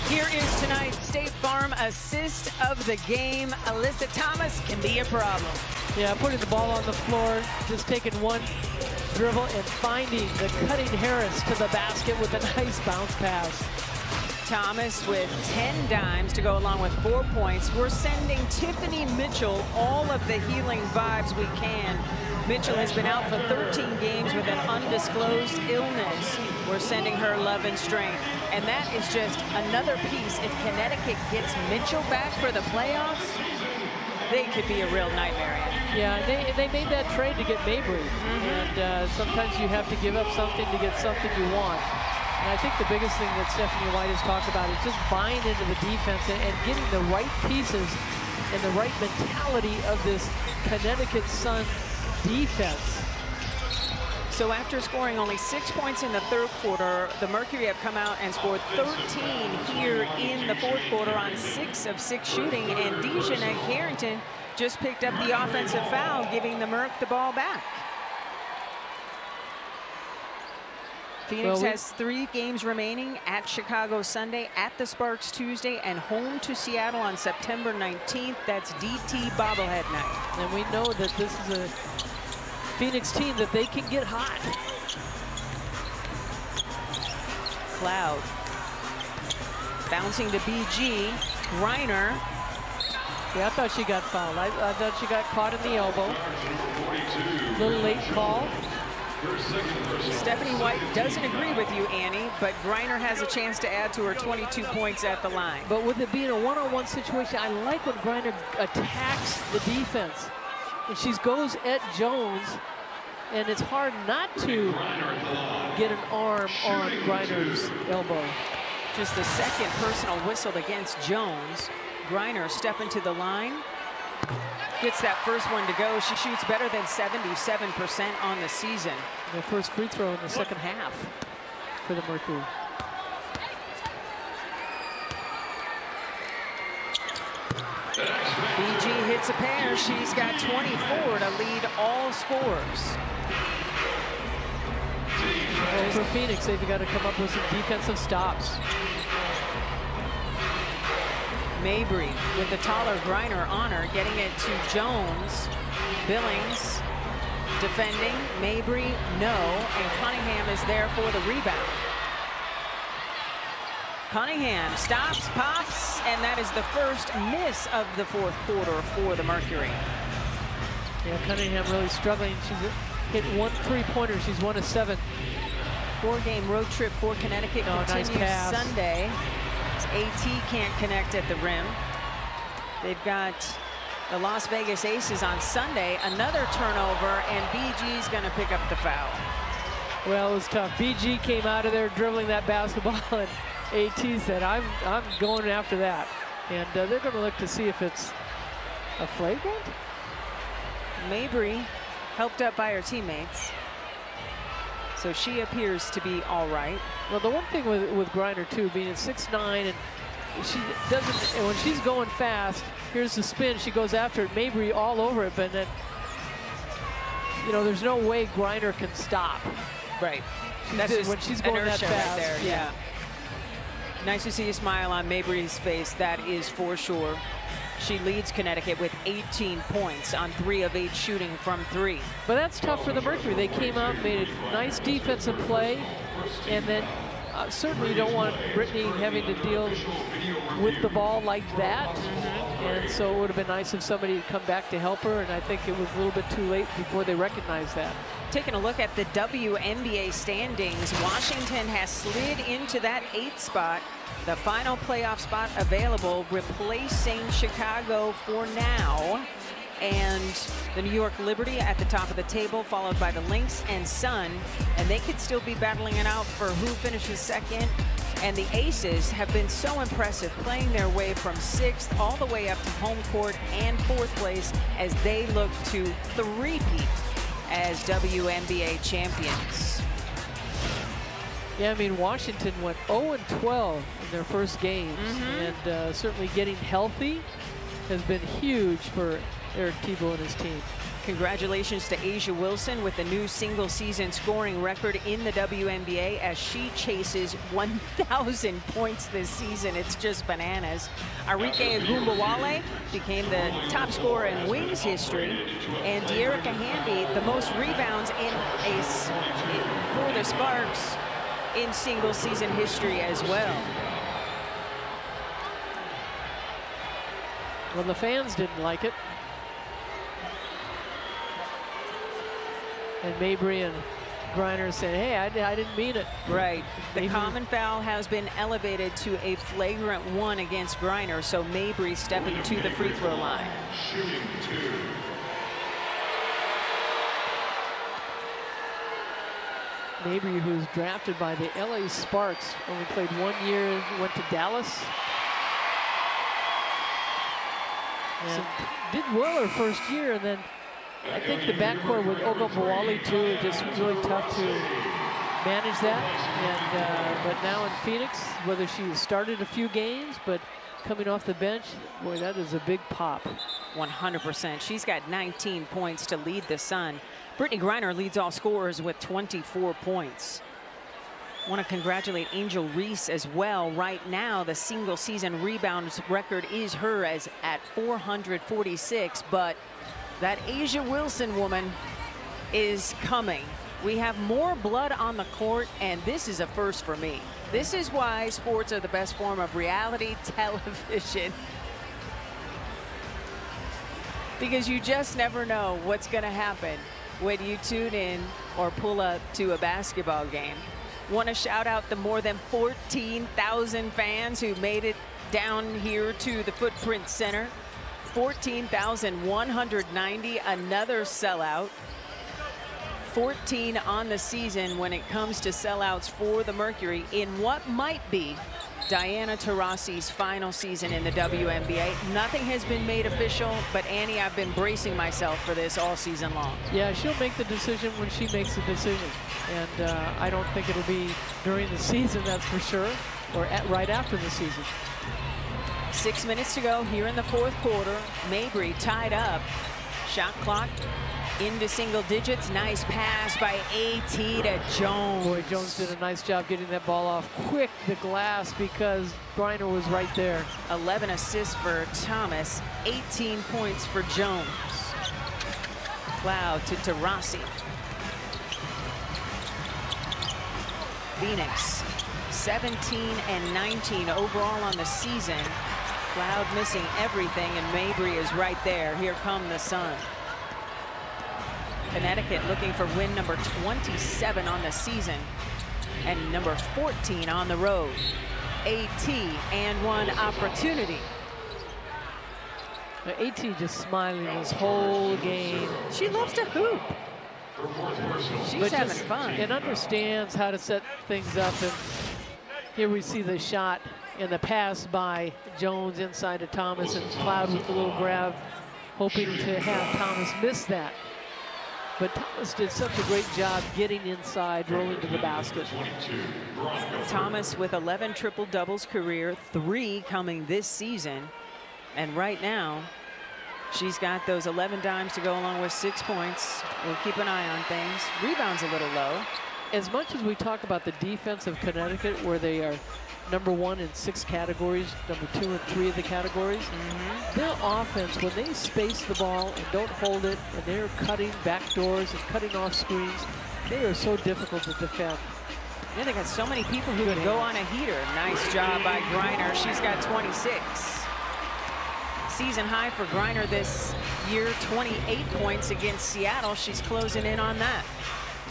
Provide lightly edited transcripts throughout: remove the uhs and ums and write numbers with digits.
Here is tonight's State Farm assist of the game. Alyssa Thomas can be a problem. Yeah, putting the ball on the floor, just taking one dribble and finding the cutting Harris to the basket with a nice bounce pass. Thomas with 10 dimes to go along with 4 points. We're sending Tiffany Mitchell all of the healing vibes we can. Mitchell has been out for 13 games with an undisclosed illness. We're sending her love and strength. And that is just another piece. If Connecticut gets Mitchell back for the playoffs, they could be a real nightmare. Yeah, they made that trade to get Mabry. And sometimes you have to give up something to get something you want. And I think the biggest thing that Stephanie White has talked about is just buying into the defense and getting the right pieces and the right mentality of this Connecticut Sun defense. So after scoring only 6 points in the third quarter, the Mercury have come out and scored 13 here in the fourth quarter on 6 of 6 shooting. And Dejanay Carrington just picked up the offensive foul, giving the Merc the ball back. Phoenix has 3 games remaining: at Chicago Sunday, at the Sparks Tuesday, and home to Seattle on September 19th. That's DT bobblehead night. And we know that this is a Phoenix team that they can get hot. Cloud bouncing to BG. Griner. Yeah, I thought she got fouled. I thought she got caught in the elbow. Little late call. Stephanie White doesn't agree with you, Annie, but Griner has a chance to add to her 22 points at the line. But with it being a one-on-one situation, I like when Griner attacks the defense. And she goes at Jones, and it's hard not to get an arm on Griner's elbow. Just the second personal whistled against Jones. Griner stepping to the line. Gets that first one to go. She shoots better than 77% on the season. Their first free throw in the second half for the Mercury. BG hits a pair. She's got 24 to lead all scorers. Well, for Phoenix, they've got to come up with some defensive stops. Mabry with the taller Griner on her, getting it to Jones. Billings defending. Mabry, no. And Cunningham is there for the rebound. Cunningham stops, pops, and that is the first miss of the fourth quarter for the Mercury. Yeah, Cunningham really struggling. She's hit 1 3-pointer. She's 1 of 7. 4-game road trip for Connecticut continues nice Sunday. AT can't connect at the rim. They've got the Las Vegas Aces on Sunday. Another turnover, and BG's going to pick up the foul. Well, it was tough. BG came out of there dribbling that basketball, and AT said, I'm going after that. And they're going to look to see if it's a flagrant. Mabry helped up by her teammates, so she appears to be all right. Well, the one thing with Griner too, being at 6'9", and she doesn't, and when she's going fast, here's the spin, she goes after it, Mabry all over it, but then, you know, there's no way Griner can stop. Right. That's just when she's going that fast. Right there, yeah. Nice to see a smile on Mabry's face, that is for sure. She leads Connecticut with 18 points on 3 of 8 shooting from 3. But that's tough for the Mercury. They came out, made a nice defensive play, and then certainly you don't want Brittney having to deal with the ball like that. And so it would have been nice if somebody had come back to help her, and I think it was a little bit too late before they recognized that. Taking a look at the WNBA standings, Washington has slid into that 8th spot. The final playoff spot available, replacing Chicago for now. And the New York Liberty at the top of the table, followed by the Lynx and Sun. And they could still be battling it out for who finishes second. And the Aces have been so impressive, playing their way from 6th all the way up to home court and 4th place as they look to three-peat as WNBA champions. Yeah, I mean, Washington went 0-12 in their first games, and certainly getting healthy has been huge for Eric Thibault and his team. Congratulations to A'ja Wilson with the new single-season scoring record in the WNBA as she chases 1,000 points this season. It's just bananas. Arike Agumbawale became the top scorer in Wings history, and De'Erica Hamby the most rebounds for the Sparks in single-season history as well. Well, the fans didn't like it. And Mabry and Griner said, hey, I didn't mean it. Right. The common foul has been elevated to a flagrant 1 against Griner, so Mabry stepping to the free throw line. Mabry, who was drafted by the LA Sparks, only played 1 year, went to Dallas. And did well her first year, and then I think the backcourt with Agumbawale too, just really tough to manage that. And but now in Phoenix, whether she started a few games, but coming off the bench, boy, that is a big pop. 100%. She's got 19 points to lead the Sun. Brittney Griner leads all scorers with 24 points. Want to congratulate Angel Reese as well. Right now, the single season rebounds record is her at 446, but that A'ja Wilson woman is coming. We have more blood on the court, and this is a first for me. This is why sports are the best form of reality television. Because you just never know what's going to happen when you tune in or pull up to a basketball game. Want to shout out the more than 14,000 fans who made it down here to the Footprint Center. 14,190, another sellout. 14 on the season when it comes to sellouts for the Mercury in what might be Diana Taurasi's final season in the WNBA. Nothing has been made official, but Annie, I've been bracing myself for this all season long. Yeah, she'll make the decision when she makes the decision. And I don't think it'll be during the season, that's for sure, or right after the season. 6 minutes to go here in the fourth quarter. Mabry tied up. Shot clock into single digits. Nice pass by AT to Jones. Boy, Jones did a nice job getting that ball off quick the glass because Griner was right there. 11 assists for Thomas, 18 points for Jones. Cloud to Taurasi. Phoenix, 17 and 19 overall on the season. Cloud missing everything, and Mabry is right there. Here come the Sun. Connecticut looking for win number 27 on the season and number 14 on the road. AT and one opportunity. AT just smiling this whole game. She loves to hoop. She's having fun. And understands how to set things up. And here we see the shot and the pass by Jones inside to Thomas, and Cloud with a little grab, hoping to have Thomas miss that. But Thomas did such a great job getting inside, rolling to the basket. Thomas with 11 triple-doubles career, 3 coming this season. And right now, she's got those 11 dimes to go along with 6 points. We'll keep an eye on things. Rebounds a little low. As much as we talk about the defense of Connecticut, where they are #1 in 6 categories, #2 in 3 of the categories, their offense, when they space the ball and don't hold it, and they're cutting back doors and cutting off screens, they are so difficult to defend. Yeah, they got so many people who can go on a heater. Nice job by Griner. She's got 26. Season high for Griner this year, 28 points against Seattle. She's closing in on that.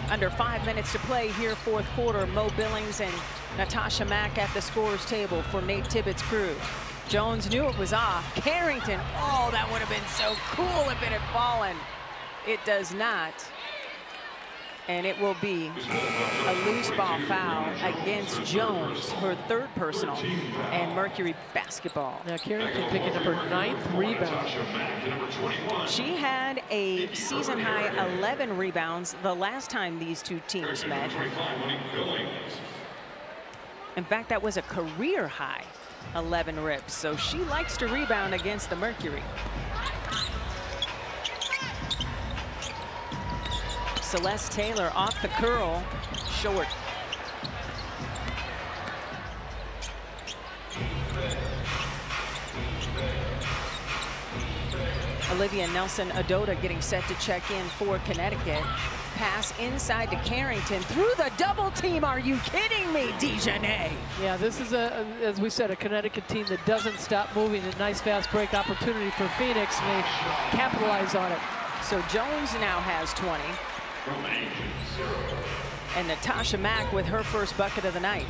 Under 5 minutes to play here, fourth quarter. Mo Billings and Natasha Mack at the scorer's table for Nate Tibbetts' crew. Jones knew it was off. Carrington, oh, that would have been so cool if it had fallen. It does not. And it will be a loose ball foul against Jones, her 3rd personal, and Mercury basketball. Now Carrington picking up her 9th rebound. She had a season high 11 rebounds the last time these two teams met. In fact, that was a career high 11 rips. So she likes to rebound against the Mercury. Celeste Taylor off the curl, short. Olivia Nelson-Adota getting set to check in for Connecticut. Pass inside to Carrington through the double team. Are you kidding me, Dejanay? Yeah, this is, as we said, a Connecticut team that doesn't stop moving. A nice fast break opportunity for Phoenix, and they capitalize on it. So Jones now has 20. And Natasha Mack with her first bucket of the night.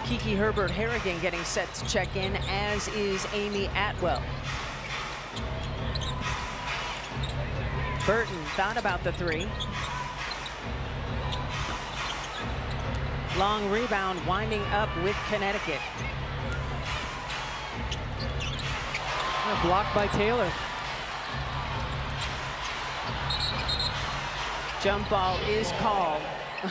Kiki Herbert-Harrigan getting set to check in, as is Amy Atwell. Burton thought about the three. Long rebound winding up with Connecticut. Blocked by Taylor. Jump ball is called.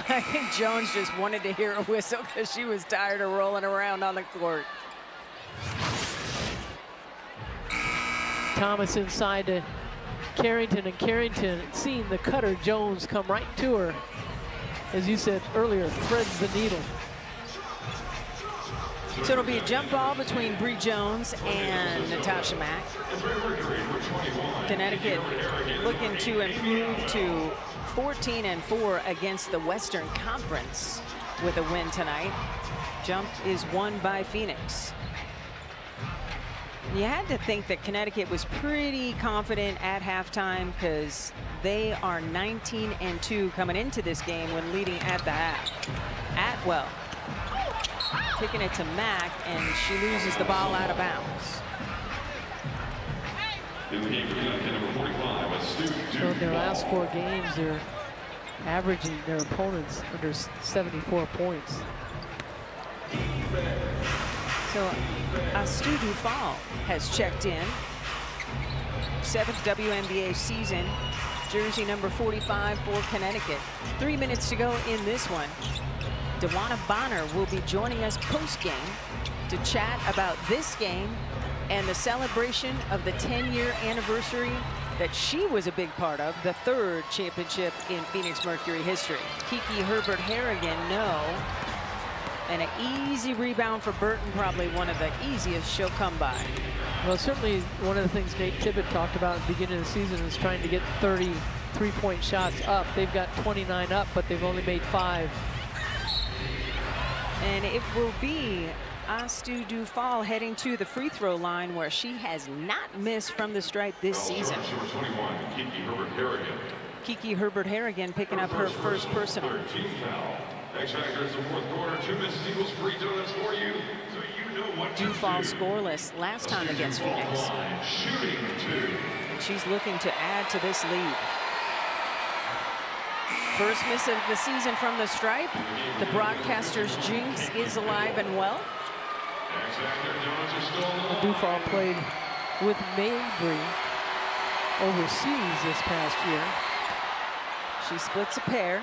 I think Jones just wanted to hear a whistle because she was tired of rolling around on the court. Thomas inside to Carrington, and Carrington, seeing the cutter Jones come right to her, as you said earlier, threads the needle. So it'll be a jump ball between Bree Jones and Natasha Mack. Connecticut looking to improve to 14-4 against the Western Conference with a win tonight. Jump is won by Phoenix. You had to think that Connecticut was pretty confident at halftime because they are 19-2 coming into this game when leading at the half. Atwell kicking it to Mack, and she loses the ball out of bounds. So in their last 4 games, they're averaging their opponents under 74 points. So Astu Dufal has checked in. 7th WNBA season, jersey number 45 for Connecticut. 3 minutes to go in this one. Dewana Bonner will be joining us post-game to chat about this game and the celebration of the 10-year anniversary that she was a big part of, the 3rd championship in Phoenix Mercury history. Kiki Herbert-Harrigan, no. And an easy rebound for Burton, probably one of the easiest she'll come by. Well, certainly one of the things Nate Tibbett talked about at the beginning of the season is trying to get 30 three-point shots up. They've got 29 up, but they've only made 5. And it will be Astu Dufal heading to the free throw line, where she has not missed from the stripe this season. Kiki Herbert-Harrigan picking up her first personal. Dufal scoreless last time against Phoenix. And she's looking to add to this lead. First miss of the season from the stripe. The broadcaster's jinx is alive and well. Dufal played with Mabry overseas this past year. She splits a pair.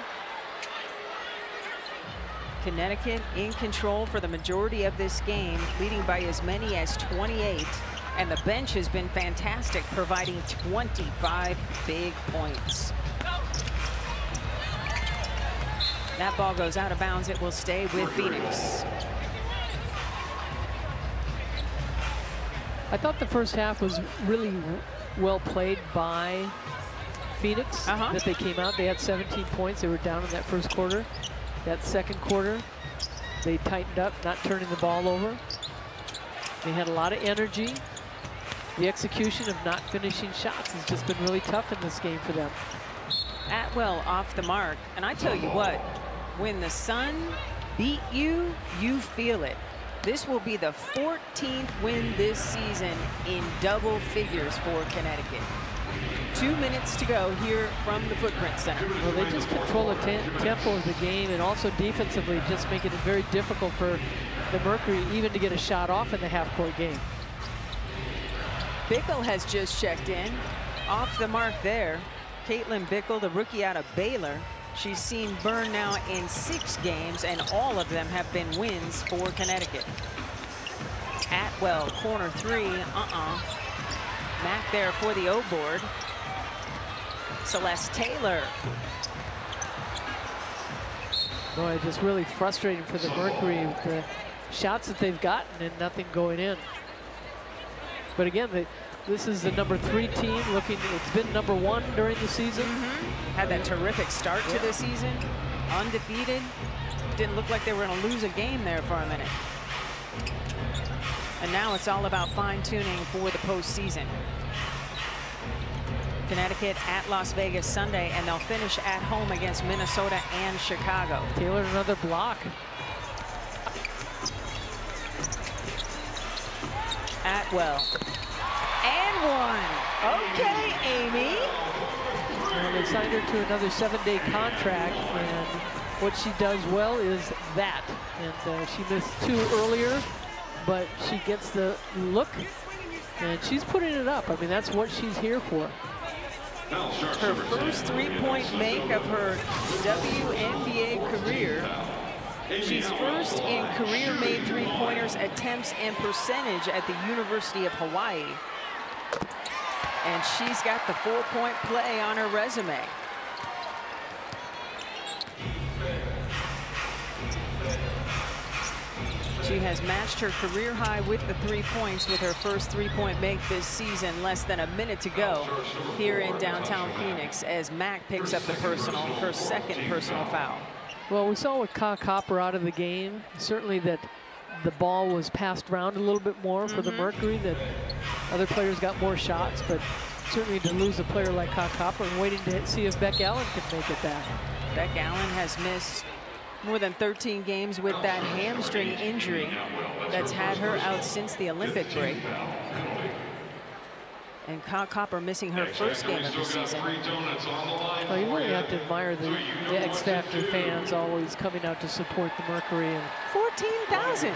Connecticut in control for the majority of this game, leading by as many as 28. And the bench has been fantastic, providing 25 big points. That ball goes out of bounds. It will stay with Phoenix. I thought the first half was really well played by Phoenix. That they came out, they had 17 points. They were down in that first quarter. That second quarter, they tightened up, not turning the ball over. They had a lot of energy. The execution of not finishing shots has just been really tough in this game for them. Atwell off the mark. And I tell you what, when the Sun beat you, you feel it. This will be the 14th win this season in double figures for Connecticut. 2 minutes to go here from the Footprint Center. Well, they just control the tempo of the game, and also defensively just making it very difficult for the Mercury even to get a shot off in the half-court game. Bickle has just checked in. Off the mark there. Caitlin Bickle, the rookie out of Baylor. She's seen burn now in 6 games, and all of them have been wins for Connecticut. Atwell, corner 3, Mack there for the O board. Celeste Taylor. Boy, just really frustrating for the Mercury with the shots that they've gotten and nothing going in. But again, this is the #3 team looking, it's been #1 during the season. Had that terrific start to the season, undefeated. Didn't look like they were going to lose a game there for a minute. And now it's all about fine-tuning for the postseason. Connecticut at Las Vegas Sunday, and they'll finish at home against Minnesota and Chicago. Taylor, another block. Atwell. And one. Okay, Amy. And they signed her to another 7-day contract, and what she does well is that. And she missed 2 earlier, but she gets the look, and she's putting it up. I mean, that's what she's here for. Her first 3-point make of her WNBA career. She's first in career-made 3-pointers attempts and percentage at the University of Hawaii. And she's got the 4-point play on her resume. She has matched her career high with the 3 points with her first 3-point make this season, less than a minute to go here in downtown Phoenix as Mack picks up the personal, her second personal foul. Well, we saw with Copper out of the game, certainly that the ball was passed around a little bit more for the Mercury, that other players got more shots, but certainly to lose a player like Copper and waiting to see if Beck Allen can make it back. Beck Allen has missed more than 13 games with that hamstring injury that's had her out since the Olympic break. And Copper missing her first game of the season. Well, you really have to admire the X Factor fans always coming out to support the Mercury. And 14,000.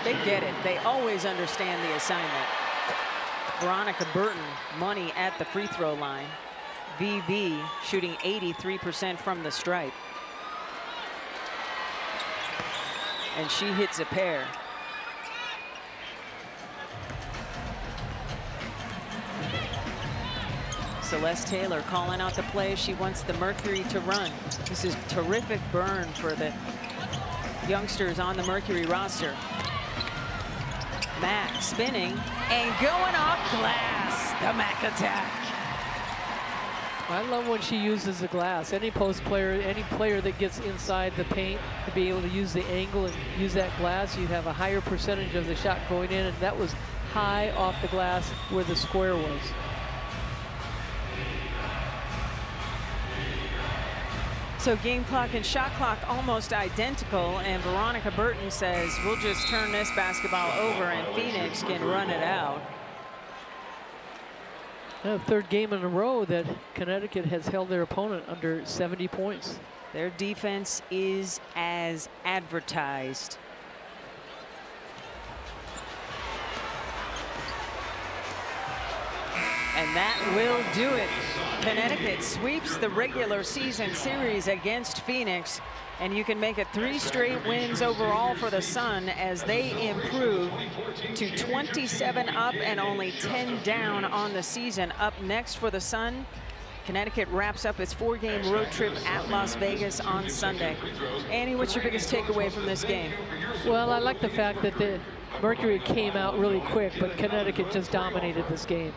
They get it. They always understand the assignment. Veronica Burton, money at the free throw line. VV shooting 83% from the stripe. And she hits a pair. Celeste Taylor calling out the play she wants the Mercury to run. This is terrific burn for the youngsters on the Mercury roster. Mack spinning and going off glass. The Mack attack. I love when she uses the glass. Any post player, any player that gets inside the paint to be able to use the angle and use that glass, you have a higher percentage of the shot going in, and that was high off the glass where the square was. So game clock and shot clock almost identical, and Veronica Burton says, we'll just turn this basketball over and Phoenix can run it out. The third game in a row that Connecticut has held their opponent under 70 points. Their defense is as advertised. And that will do it. Connecticut sweeps the regular season series against Phoenix, and you can make it 3 straight wins overall for the Sun as they improve to 27 up and only 10 down on the season. Up next for the Sun, Connecticut wraps up its 4-game road trip at Las Vegas on Sunday. Annie, what's your biggest takeaway from this game? Well, I like the fact that the Mercury came out really quick, but Connecticut just dominated this game.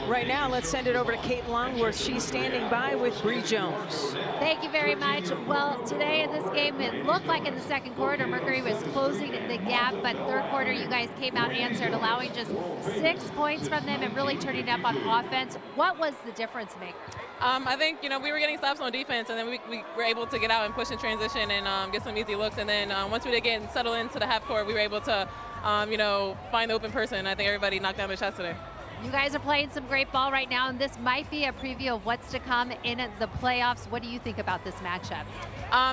Right now, let's send it over to Kate Longworth. She's standing by with Bree Jones. Thank you very much. Well, today in this game, it looked like in the second quarter, Mercury was closing the gap, but third quarter, you guys came out and answered, allowing just 6 points from them and really turning up on offense. What was the difference maker? I think, we were getting stops on defense, and then we were able to get out and push in transition and get some easy looks. And then once we did get settled into the half court, we were able to, find the open person. I think everybody knocked down their shots today. You guys are playing some great ball right now, and this might be a preview of what's to come in the playoffs. What do you think about this matchup?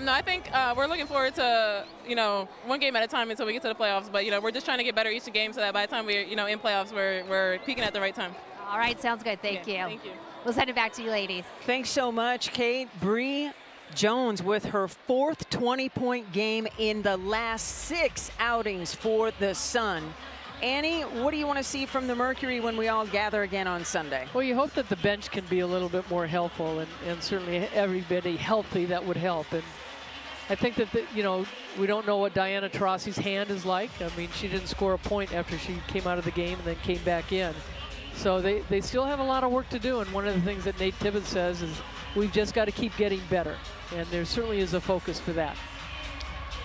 No, I think we're looking forward to, one game at a time until we get to the playoffs. But, we're just trying to get better each game so that by the time we're, in playoffs, we're peaking at the right time. All right, sounds good. Thank you. Thank you. We'll send it back to you, ladies. Thanks so much, Kate. Bree Jones with her 4th 20-point game in the last 6 outings for the Sun. Annie, what do you want to see from the Mercury when we all gather again on Sunday? Well, you hope that the bench can be a little bit more helpful, and certainly everybody healthy, that would help. And I think that, you know, we don't know what Diana Taurasi's hand is like. I mean, she didn't score a point after she came out of the game and then came back in. So they still have a lot of work to do, and one of the things that Nate Tibbetts says is we've just got to keep getting better, and there certainly is a focus for that.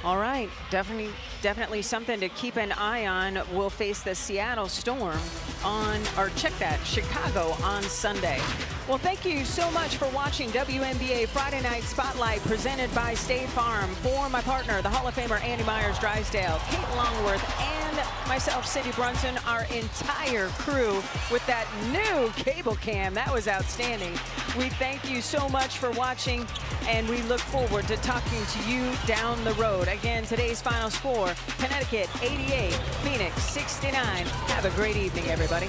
All right, definitely something to keep an eye on. We'll face the Seattle Storm Chicago on Sunday. Well, thank you so much for watching WNBA Friday Night Spotlight presented by State Farm. For my partner, the Hall of Famer Andy Myers-Drysdale, Kate Longworth, and myself, Cindy Brunson, our entire crew with that new cable cam. That was outstanding. We thank you so much for watching, and we look forward to talking to you down the road. Again, today's final score, Connecticut 88, Phoenix 69. Have a great evening, everybody.